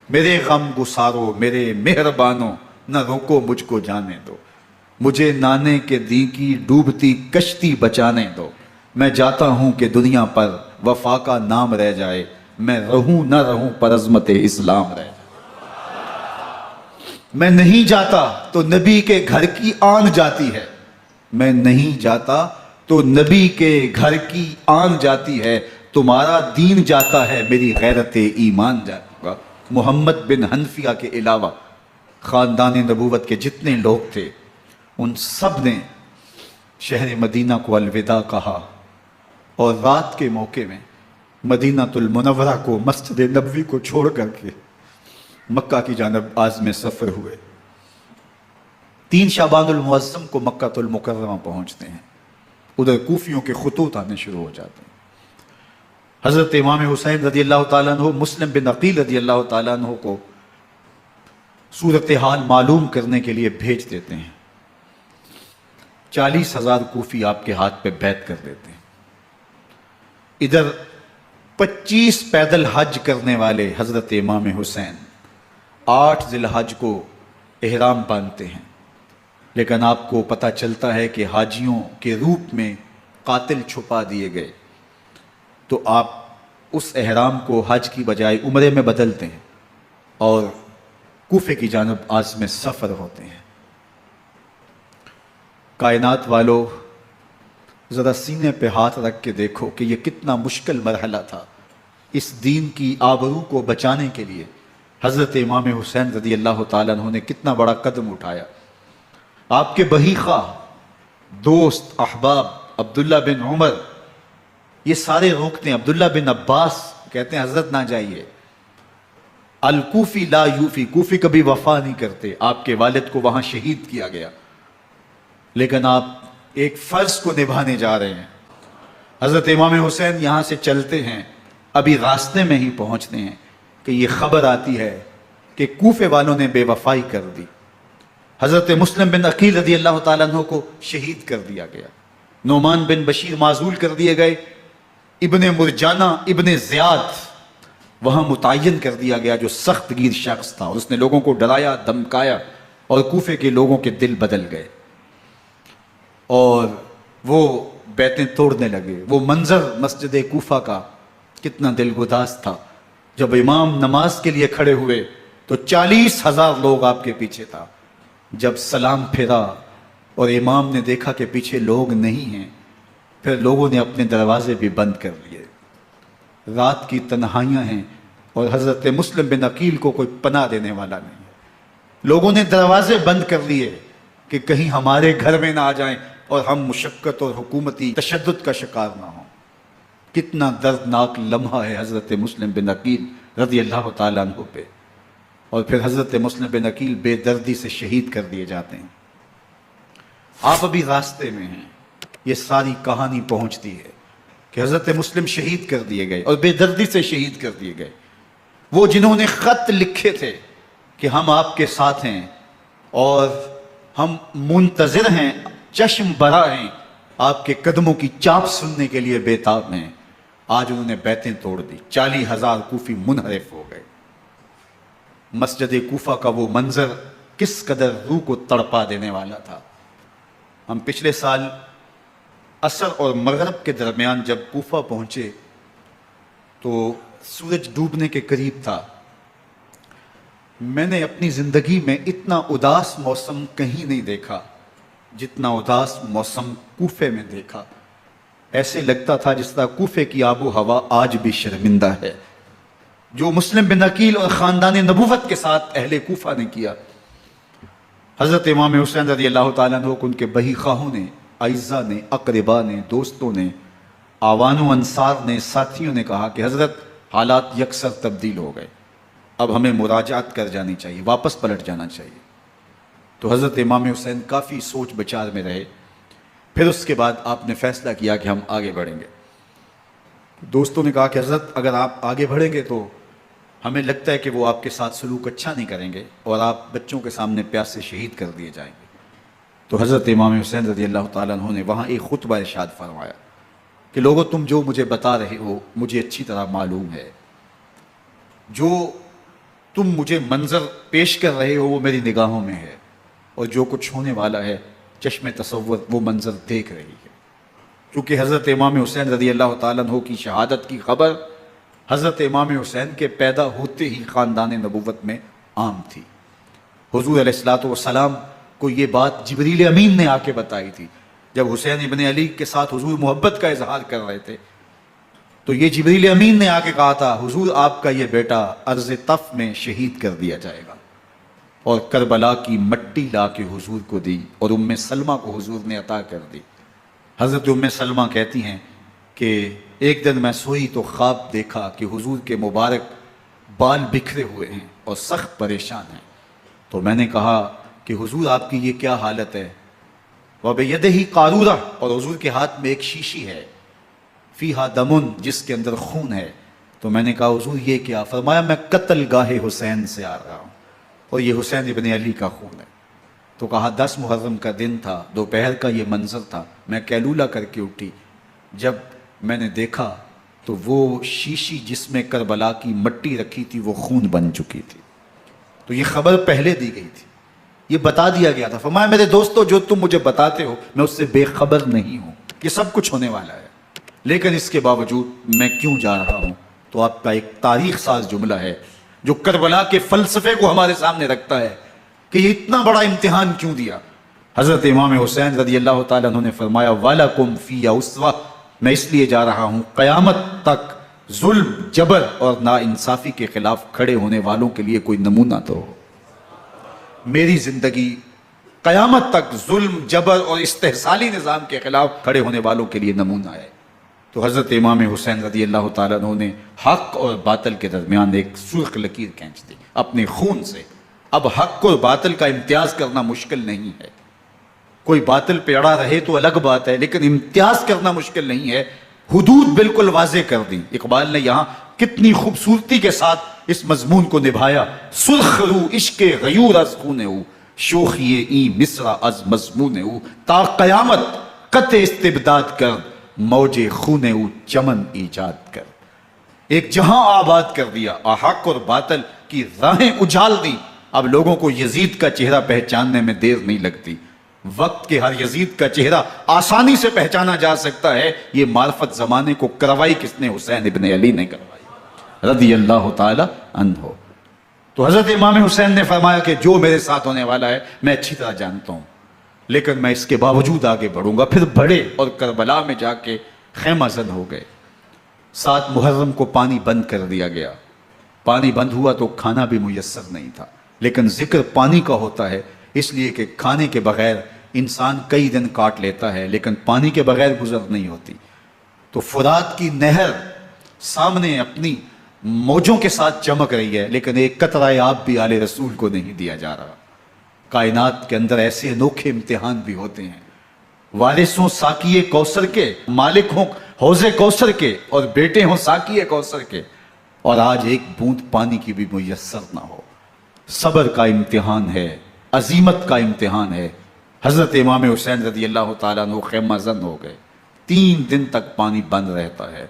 میرے غم گسارو میرے مہربانو نہ روکو مجھ کو جانے دو، مجھے نانے کے دی کی ڈوبتی کشتی بچانے دو، میں جاتا ہوں کہ دنیا پر وفا کا نام رہ جائے، میں رہوں نہ رہوں پر عظمت اسلام رہ جائے۔ میں نہیں جاتا تو نبی کے گھر کی آن جاتی ہے، میں نہیں جاتا تو نبی کے گھر کی آن جاتی ہے، تمہارا دین جاتا ہے میری غیرت ایمان جاتی ہے۔ محمد بن حنفیہ کے علاوہ خاندان نبوت کے جتنے لوگ تھے ان سب نے شہر مدینہ کو الوداع کہا، اور رات کے موقع میں مدینہ المنورہ کو، مسجد نبوی کو چھوڑ کر کے مکہ کی جانب عازم سفر ہوئے۔ 3 شعبان المعظم کو مکہ المکرمہ پہنچتے ہیں، ادھر کوفیوں کے خطوط آنے شروع ہو جاتے ہیں۔ حضرت امام حسین رضی اللہ تعالیٰ عنہ مسلم بن عقیل رضی اللہ تعالیٰ عنہ کو صورتحال معلوم کرنے کے لیے بھیج دیتے ہیں۔ 40,000 کوفی آپ کے ہاتھ پہ بیعت کر دیتے ہیں۔ ادھر 25 پیدل حج کرنے والے حضرت امام حسین 8 ذی الحج کو احرام باندھتے ہیں، لیکن آپ کو پتہ چلتا ہے کہ حاجیوں کے روپ میں قاتل چھپا دیے گئے، تو آپ اس احرام کو حج کی بجائے عمرے میں بدلتے ہیں اور کوفے کی جانب عازم سفر ہوتے ہیں۔ کائنات والو، ذرا سینے پہ ہاتھ رکھ کے دیکھو کہ یہ کتنا مشکل مرحلہ تھا۔ اس دین کی آبرو کو بچانے کے لیے حضرت امام حسین رضی اللہ تعالیٰ عنہ نے کتنا بڑا قدم اٹھایا۔ آپ کے بہی خواہ، دوست، احباب عبداللہ بن عمر یہ سارے روکتے ہیں۔ عبداللہ بن عباس کہتے ہیں حضرت نہ جائیے، الکوفی لا یوفی، کوفی کبھی وفا نہیں کرتے، آپ کے والد کو وہاں شہید کیا گیا، لیکن آپ ایک فرض کو نبھانے جا رہے ہیں۔ حضرت امام حسین یہاں سے چلتے ہیں، ابھی راستے میں ہی پہنچتے ہیں کہ یہ خبر آتی ہے کہ کوفے والوں نے بے وفائی کر دی، حضرت مسلم بن عقیل رضی اللہ تعالیٰ عنہ کو شہید کر دیا گیا، نعمان بن بشیر معزول کر دیے گئے، ابن مرجانہ ابن زیاد وہاں متعین کر دیا گیا جو سخت گیر شخص تھا، اور اس نے لوگوں کو ڈرایا دھمکایا اور کوفے کے لوگوں کے دل بدل گئے اور وہ بیعتیں توڑنے لگے۔ وہ منظر مسجد کوفہ کا کتنا دلگداز تھا، جب امام نماز کے لیے کھڑے ہوئے تو 40,000 لوگ آپ کے پیچھے تھا۔ جب سلام پھیرا اور امام نے دیکھا کہ پیچھے لوگ نہیں ہیں، پھر لوگوں نے اپنے دروازے بھی بند کر لیے۔ رات کی تنہائیاں ہیں اور حضرت مسلم بن عقیل کو کوئی پناہ دینے والا نہیں ہے۔ لوگوں نے دروازے بند کر لیے کہ کہیں ہمارے گھر میں نہ آ جائیں اور ہم مشقت اور حکومتی تشدد کا شکار نہ ہوں۔ کتنا دردناک لمحہ ہے حضرت مسلم بن عقیل رضی اللہ تعالیٰ عنہ پہ، اور پھر حضرت مسلم بن عقیل بے دردی سے شہید کر دیے جاتے ہیں۔ آپ ابھی راستے میں ہیں، یہ ساری کہانی پہنچتی ہے کہ حضرت مسلم شہید کر دیے گئے اور بے دردی سے شہید کر دیے گئے۔ وہ جنہوں نے خط لکھے تھے کہ ہم آپ کے ساتھ ہیں اور ہم منتظر ہیں، چشم برا ہیں، آپ کے قدموں کی چاپ سننے کے لیے بےتاب ہیں، آج انہوں نے بیعتیں توڑ دی۔ 40,000 کوفی منحرف ہو گئے۔ مسجد کوفہ کا وہ منظر کس قدر روح کو تڑپا دینے والا تھا۔ ہم پچھلے سال عصر اور مغرب کے درمیان جب کوفہ پہنچے تو سورج ڈوبنے کے قریب تھا۔ میں نے اپنی زندگی میں اتنا اداس موسم کہیں نہیں دیکھا جتنا اداس موسم کوفے میں دیکھا۔ ایسے لگتا تھا جس طرح کوفے کی آب و ہوا آج بھی شرمندہ ہے۔ جو مسلم بن عقیل اور خاندان نبوت کے ساتھ اہل کوفہ نے کیا، حضرت امام حسین رضی اللہ تعالیٰ عنہ کو ان کے بہی خواہوں نے، اعزاء نے، اقربا نے، دوستوں نے، آوان و انصار نے، ساتھیوں نے کہا کہ حضرت حالات یکسر تبدیل ہو گئے، اب ہمیں مراجعت کر جانی چاہیے، واپس پلٹ جانا چاہیے۔ تو حضرت امام حسین کافی سوچ بچار میں رہے۔ پھر اس کے بعد آپ نے فیصلہ کیا کہ ہم آگے بڑھیں گے۔ دوستوں نے کہا کہ حضرت اگر آپ آگے بڑھیں گے تو ہمیں لگتا ہے کہ وہ آپ کے ساتھ سلوک اچھا نہیں کریں گے اور آپ بچوں کے سامنے پیاس سے شہید کر دیے جائیں گے۔ تو حضرت امام حسین رضی اللہ تعالیٰ عنہ نے وہاں ایک خطبہ ارشاد فرمایا کہ لوگوں تم جو مجھے بتا رہے ہو مجھے اچھی طرح معلوم ہے، جو تم مجھے منظر پیش کر رہے ہو وہ میری نگاہوں میں ہے، اور جو کچھ ہونے والا ہے چشم تصور وہ منظر دیکھ رہی ہے۔ کیونکہ حضرت امام حسین رضی اللہ تعالیٰ عنہ کی شہادت کی خبر حضرت امام حسین کے پیدا ہوتے ہی خاندان نبوت میں عام تھی۔ حضور علیہ الصلوۃ والسلام کو یہ بات جبریل امین نے آ کے بتائی تھی جب حسین ابن علی کے ساتھ حضور محبت کا اظہار کر رہے تھے، تو یہ جبریل امین نے آ کے کہا تھا حضور آپ کا یہ بیٹا ارض طف میں شہید کر دیا جائے گا، اور کربلا کی مٹی لا کے حضور کو دی اور ام سلمہ کو حضور نے عطا کر دی۔ حضرت ام سلمہ کہتی ہیں کہ ایک دن میں سوئی تو خواب دیکھا کہ حضور کے مبارک بال بکھرے ہوئے ہیں اور سخت پریشان ہیں، تو میں نے کہا کہ حضور آپ کی یہ کیا حالت ہے؟ وَبِيَدِهِ قَارُورَةٌ، اور حضور کے ہاتھ میں ایک شیشی ہے، فیہا دمن، جس کے اندر خون ہے۔ تو میں نے کہا حضور یہ کیا؟ فرمایا میں قتل گاہ حسین سے آ رہا ہوں اور یہ حسین ابن علی کا خون ہے۔ تو کہا 10 محرم کا دن تھا، دوپہر کا یہ منظر تھا، میں کیلولہ کر کے اٹھی، جب میں نے دیکھا تو وہ شیشی جس میں کربلا کی مٹی رکھی تھی وہ خون بن چکی تھی۔ تو یہ خبر پہلے دی گئی تھی، یہ بتا دیا گیا تھا۔ فرمایا میرے دوستو جو تم مجھے بتاتے ہو میں اس سے بے خبر نہیں ہوں، یہ سب کچھ ہونے والا ہے، لیکن اس کے باوجود میں کیوں جا رہا ہوں؟ تو آپ کا ایک تاریخ ساز جملہ ہے جو کربلا کے فلسفے کو ہمارے سامنے رکھتا ہے کہ یہ اتنا بڑا امتحان کیوں دیا۔ حضرت امام حسین رضی اللہ تعالیٰ عنہ نے فرمایا وَلَكُمْ فِيَّ أُسْوَةٌ، میں اس لیے جا رہا ہوں قیامت تک ظلم، جبر اور ناانصافی کے خلاف کھڑے ہونے والوں کے لیے کوئی نمونہ تو ہو۔ میری زندگی قیامت تک ظلم، جبر اور استحصالی نظام کے خلاف کھڑے ہونے والوں کے لیے نمونہ ہے۔ تو حضرت امام حسین رضی اللہ تعالیٰ عنہ نے حق اور باطل کے درمیان ایک سرخ لکیر کھینچ دی اپنے خون سے۔ اب حق اور باطل کا امتیاز کرنا مشکل نہیں ہے، کوئی باطل پہ اڑا رہے تو الگ بات ہے، لیکن امتیاز کرنا مشکل نہیں ہے۔ حدود بالکل واضح کر دی۔ اقبال نے یہاں کتنی خوبصورتی کے ساتھ اس مضمون کو نبھایا۔ سرخ رو عشق غیور از خون او، شوخی این مصرع از مضمون او، تا قیامت قطع استبداد کر، موج خون او چمن ایجاد کر۔ ایک جہاں آباد کر دیا، حق اور باطل کی راہیں اجال دی۔ اب لوگوں کو یزید کا چہرہ پہچاننے میں دیر نہیں لگتی، وقت کے ہر یزید کا چہرہ آسانی سے پہچانا جا سکتا ہے۔ یہ معرفت زمانے کو کروائی کس نے؟ حسین ابن علی نے کروائی رضی اللہ تعالی عنہ۔ تو حضرت امام حسین نے فرمایا کہ جو میرے ساتھ ہونے والا ہے میں اچھی طرح جانتا ہوں، لیکن میں اس کے باوجود آگے بڑھوں گا۔ پھر بڑھے اور کربلا میں جا کے خیمہ زن ہو گئے۔ 7 محرم کو پانی بند کر دیا گیا۔ پانی بند ہوا تو کھانا بھی میسر نہیں تھا، لیکن ذکر پانی کا ہوتا ہے اس لیے کہ کھانے کے بغیر انسان کئی دن کاٹ لیتا ہے، لیکن پانی کے بغیر گزر نہیں ہوتی۔ تو فرات کی نہر سامنے اپنی موجوں کے ساتھ چمک رہی ہے، لیکن ایک قطرہ آب بھی آل رسول کو نہیں دیا جا رہا۔ کائنات کے اندر ایسے انوکھے امتحان بھی ہوتے ہیں، وارث ہوں ساقی کوثر کے، مالک ہوں حوض کوثر کے، اور بیٹے ہوں ساقی کوثر کے، اور آج ایک بوند پانی کی بھی میسر نہ ہو۔ صبر کا امتحان ہے، عزیمت کا امتحان ہے۔ حضرت امام حسین رضی اللہ تعالیٰ عنہ خیمہ زن ہو گئے۔ 3 دن تک پانی بند رہتا ہے۔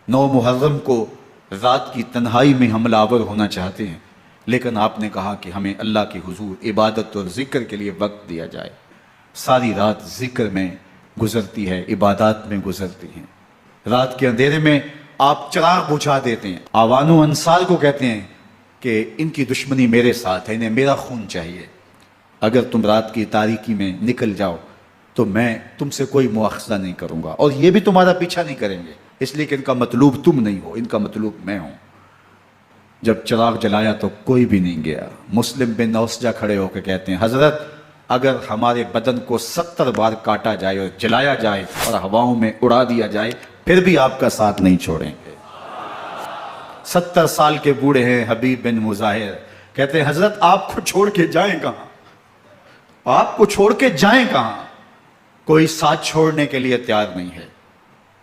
9 محرم کو رات کی تنہائی میں حملہ آور ہونا چاہتے ہیں، لیکن آپ نے کہا کہ ہمیں اللہ کے حضور عبادت اور ذکر کے لیے وقت دیا جائے۔ ساری رات ذکر میں گزرتی ہے، عبادات میں گزرتی ہیں۔ رات کے اندھیرے میں آپ چراغ بجھا دیتے ہیں۔ آوان و انصار کو کہتے ہیں کہ ان کی دشمنی میرے ساتھ ہے، انہیں میرا خون چاہیے، اگر تم رات کی تاریکی میں نکل جاؤ تو میں تم سے کوئی مواخذہ نہیں کروں گا، اور یہ بھی تمہارا پیچھا نہیں کریں گے، اس لیے کہ ان کا مطلوب تم نہیں ہو، ان کا مطلوب میں ہوں۔ جب چراغ جلایا تو کوئی بھی نہیں گیا۔ مسلم بن نوسجہ کھڑے ہو کے کہتے ہیں حضرت اگر ہمارے بدن کو 70 بار کاٹا جائے اور جلایا جائے اور ہواؤں میں اڑا دیا جائے پھر بھی آپ کا ساتھ نہیں چھوڑیں گے۔ 70 سال کے بوڑھے ہیں حبیب بن مظاہر، کہتے ہیں حضرت آپ کو چھوڑ کے جائیں کہاں، آپ کو چھوڑ کے جائیں کہاں؟ کوئی ساتھ چھوڑنے کے لیے تیار نہیں ہے۔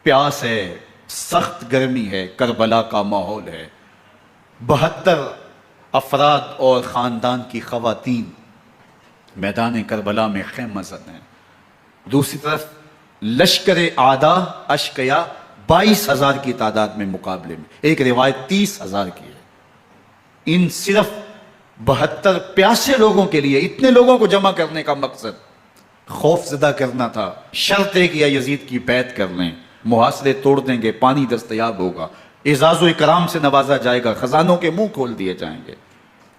پیاس ہے، سخت گرمی ہے، کربلا کا ماحول ہے، 72 افراد اور خاندان کی خواتین میدان کربلا میں خیمہ زن ہیں۔ دوسری طرف لشکر اعداء اشقیا 22,000 کی تعداد میں مقابلے میں، ایک روایت 30,000 کی ہے۔ ان صرف 72 پیاسے لوگوں کے لیے اتنے لوگوں کو جمع کرنے کا مقصد خوف زدہ کرنا تھا. شرط ہے کہ یا یزید کی بیعت کر لیں, محاصرے توڑ دیں گے, پانی دستیاب ہوگا, اعزاز و اکرام سے نوازا جائے گا, خزانوں کے منہ کھول دیے جائیں گے.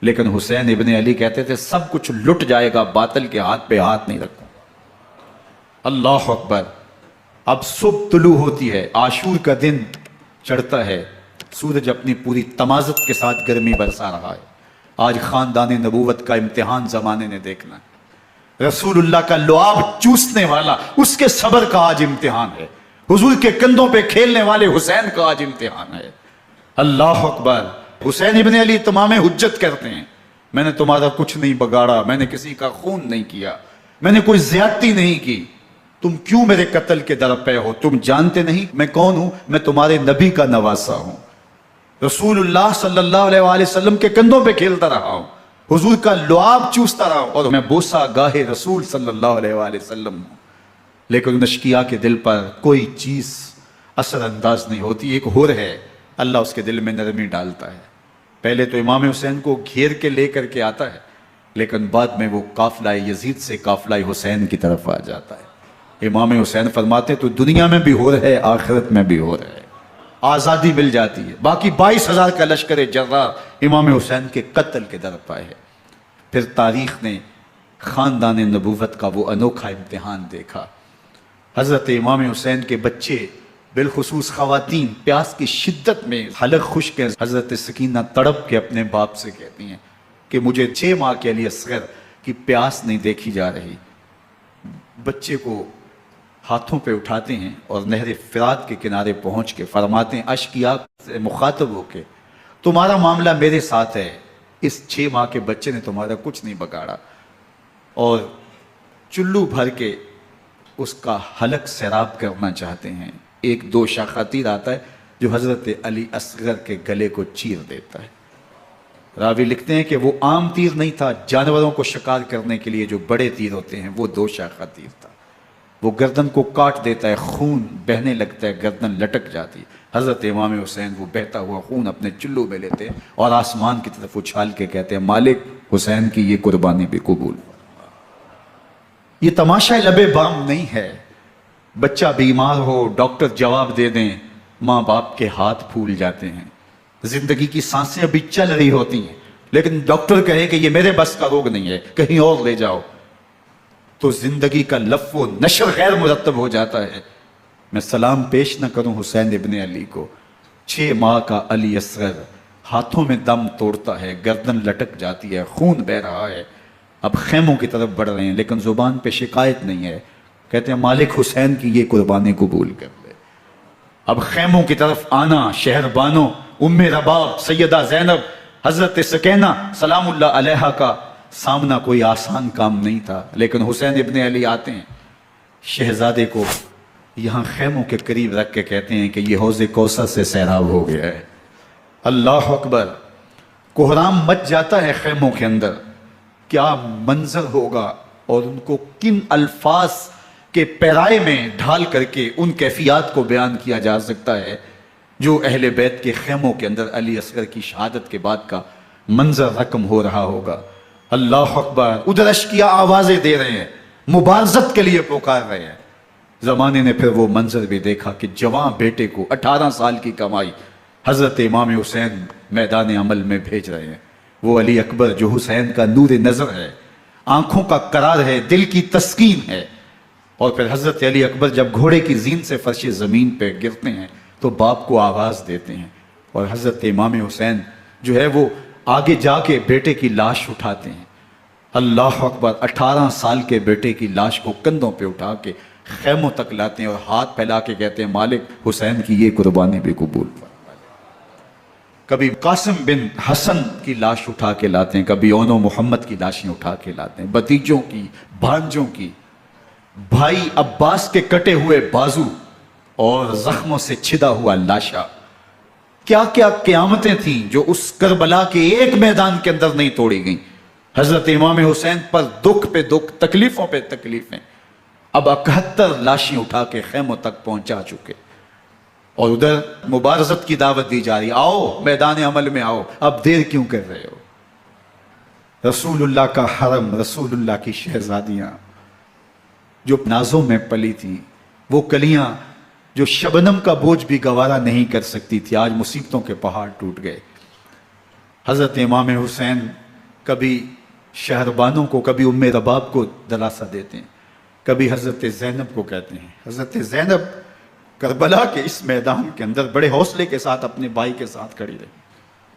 لیکن حسین ابن علی کہتے تھے سب کچھ لٹ جائے گا, باطل کے ہاتھ پہ ہاتھ نہیں رکھوں. اللہ اکبر. اب صبح طلوع ہوتی ہے, عاشور کا دن چڑھتا ہے, سورج اپنی پوری تمازت کے ساتھ گرمی برسا رہا ہے. آج خاندان نبوت کا امتحان زمانے نے دیکھنا ہے. رسول اللہ کا لعاب چوسنے والا اس کے صبر کا آج امتحان ہے. حضور کے کندھوں پہ کھیلنے والے حسین کا آج امتحان ہے. اللہ اکبر. حسین ابن علی تمام حجت کرتے ہیں میں نے تمہارا کچھ نہیں بگاڑا, میں نے کسی کا خون نہیں کیا, میں نے کوئی زیادتی نہیں کی, تم کیوں میرے قتل کے در پہ ہو؟ تم جانتے نہیں میں کون ہوں؟ میں تمہارے نبی کا نواسا ہوں, رسول اللہ صلی اللہ علیہ وآلہ وسلم کے کندھوں پہ کھیلتا رہا ہوں, حضور کا لعاب چوستا رہا ہوں, اور میں بوسا گاہے رسول صلی اللہ علیہ وآلہ وسلم ہوں. لیکن نشکیہ کے دل پر کوئی چیز اثر انداز نہیں ہوتی. ایک ہور ہے, اللہ اس کے دل میں نرمی ڈالتا ہے. پہلے تو امام حسین کو گھیر کے لے کر کے آتا ہے, لیکن بعد میں وہ قافلہ یزید سے قافلہ حسین کی طرف آ جاتا ہے. امام حسین فرماتے تو دنیا میں بھی ہور ہے, آخرت میں بھی ہور ہے, آزادی مل جاتی ہے. باقی 22,000 کا لشکر جرار امام حسین کے قتل کے در پائے ہے. پھر تاریخ نے خاندان نبوت کا وہ انوکھا امتحان دیکھا. حضرت امام حسین کے بچے بالخصوص خواتین پیاس کی شدت میں حلق خشک ہیں. حضرت سکینہ تڑپ کے اپنے باپ سے کہتی ہیں کہ مجھے 6 ماہ کے علی اصغر کی پیاس نہیں دیکھی جا رہی. بچے کو ہاتھوں پہ اٹھاتے ہیں اور نہر فرات کے کنارے پہنچ کے فرماتے ہیں اشکیا سے مخاطب ہو کے تمہارا معاملہ میرے ساتھ ہے, اس 6 ماہ کے بچے نے تمہارا کچھ نہیں بگاڑا. اور چلو بھر کے اس کا حلق سیراب کرنا چاہتے ہیں. ایک دوشا خطیر آتا ہے جو حضرت علی اصغر کے گلے کو چیر دیتا ہے. راوی لکھتے ہیں کہ وہ عام تیر نہیں تھا, جانوروں کو شکار کرنے کے لیے جو بڑے تیر ہوتے ہیں وہ دوشا خطیر تھا. وہ گردن کو کاٹ دیتا ہے, خون بہنے لگتا ہے, گردن لٹک جاتی ہے. حضرت امام حسین وہ بہتا ہوا خون اپنے چلو میں لیتے ہیں اور آسمان کی طرف اچھال کے کہتے ہیں مالک حسین کی یہ قربانی بھی قبول. یہ تماشا لبے بام نہیں ہے. بچہ بیمار ہو, ڈاکٹر جواب دے دیں, ماں باپ کے ہاتھ پھول جاتے ہیں. زندگی کی سانسیں ابھی چل رہی ہوتی ہیں, لیکن ڈاکٹر کہے کہ یہ میرے بس کا روگ نہیں ہے, کہیں اور لے جاؤ, تو زندگی کا لف و نشر غیر مرتب ہو جاتا ہے. میں سلام پیش نہ کروں حسین ابن علی کو. 6 ماہ کا علی اصغر ہاتھوں میں دم توڑتا ہے, گردن لٹک جاتی ہے, خون بہ رہا ہے. اب خیموں کی طرف بڑھ رہے ہیں, لیکن زبان پہ شکایت نہیں ہے. کہتے ہیں مالک حسین کی یہ قربانی قبول کر لے. اب خیموں کی طرف آنا, شہر بانو, ام رباب, سیدہ زینب, حضرت سکینہ سلام اللہ علیہا کا سامنا کوئی آسان کام نہیں تھا. لیکن حسین ابن علی آتے ہیں, شہزادے کو یہاں خیموں کے قریب رکھ کے کہتے ہیں کہ یہ حوض کوثر سے سیراب ہو گیا ہے. اللہ اکبر. کوہرام مچ جاتا ہے خیموں کے اندر. کیا منظر ہوگا, اور ان کو کن الفاظ کے پیرائے میں ڈھال کر کے ان کیفیات کو بیان کیا جا سکتا ہے جو اہل بیت کے خیموں کے اندر علی اصغر کی شہادت کے بعد کا منظر رقم ہو رہا ہوگا. اللہ اکبر. ادھر اشکیا آوازیں دے رہے ہیں, مبارزت کے لیے پکار رہے ہیں. زمانے نے پھر وہ منظر بھی دیکھا کہ جوان بیٹے کو 18 سال کی کمائی حضرت امام حسین میدان عمل میں بھیج رہے ہیں. وہ علی اکبر جو حسین کا نور نظر ہے, آنکھوں کا قرار ہے, دل کی تسکین ہے. اور پھر حضرت علی اکبر جب گھوڑے کی زین سے فرش زمین پہ گرتے ہیں تو باپ کو آواز دیتے ہیں, اور حضرت امام حسین جو ہے وہ آگے جا کے بیٹے کی لاش اٹھاتے ہیں. اللہ اکبر. 18 سال کے بیٹے کی لاش کو کندھوں پہ اٹھا کے خیموں تک لاتے ہیں اور ہاتھ پھیلا کے کہتے ہیں مالک حسین کی یہ قربانی بھی قبول. کبھی قاسم بن حسن کی لاش اٹھا کے لاتے ہیں, کبھی اون و محمد کی لاشیں اٹھا کے لاتے ہیں, بتیجوں کی, بھانجوں کی, بھائی عباس کے کٹے ہوئے بازو اور زخموں سے چھدا ہوا لاشا. کیا کیا قیامتیں تھیں جو اس کربلا کے ایک میدان کے اندر نہیں توڑی گئیں. حضرت امام حسین پر دکھ پہ دکھ, تکلیفوں پہ تکلیفیں. اب 71 لاشیں اٹھا کے خیموں تک پہنچا چکے, اور ادھر مبارزت کی دعوت دی جا رہی, آؤ میدان عمل میں آؤ, اب دیر کیوں کر رہے ہو. رسول اللہ کا حرم، رسول اللہ کی شہزادیاں جو نازوں میں پلی تھیں، وہ کلیاں جو شبنم کا بوجھ بھی گوارا نہیں کر سکتی تھی، آج مصیبتوں کے پہاڑ ٹوٹ گئے۔ حضرت امام حسین کبھی شہربانوں کو، کبھی ام رباب کو دلاسا دیتے ہیں، کبھی حضرت زینب کو کہتے ہیں۔ حضرت زینب کربلا کے اس میدان کے اندر بڑے حوصلے کے ساتھ اپنے بھائی کے ساتھ کھڑی رہی،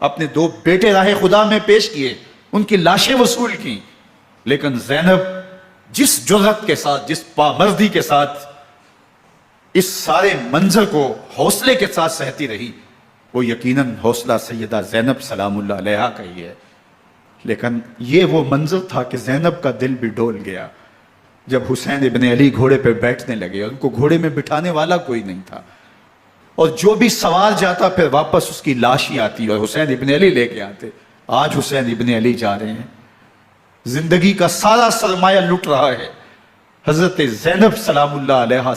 اپنے 2 بیٹے راہ خدا میں پیش کیے، ان کی لاشیں وصول کی، لیکن زینب جس جرأت کے ساتھ، جس پامردی کے ساتھ اس سارے منظر کو حوصلے کے ساتھ سہتی رہی، وہ یقیناً حوصلہ سیدہ زینب سلام اللہ علیہا کا ہی ہے۔ لیکن یہ وہ منظر تھا کہ زینب کا دل بھی ڈول گیا جب حسین ابن علی گھوڑے پہ بیٹھنے لگے، اور ان کو گھوڑے میں بٹھانے والا کوئی نہیں تھا، اور جو بھی سوار جاتا پھر واپس اس کی لاش ہی آتی اور حسین ابن علی لے کے آتے۔ آج حسین ابن علی جا رہے ہیں، زندگی کا سارا سرمایہ لٹ رہا ہے، حضرت زینب سلام اللہ علیہا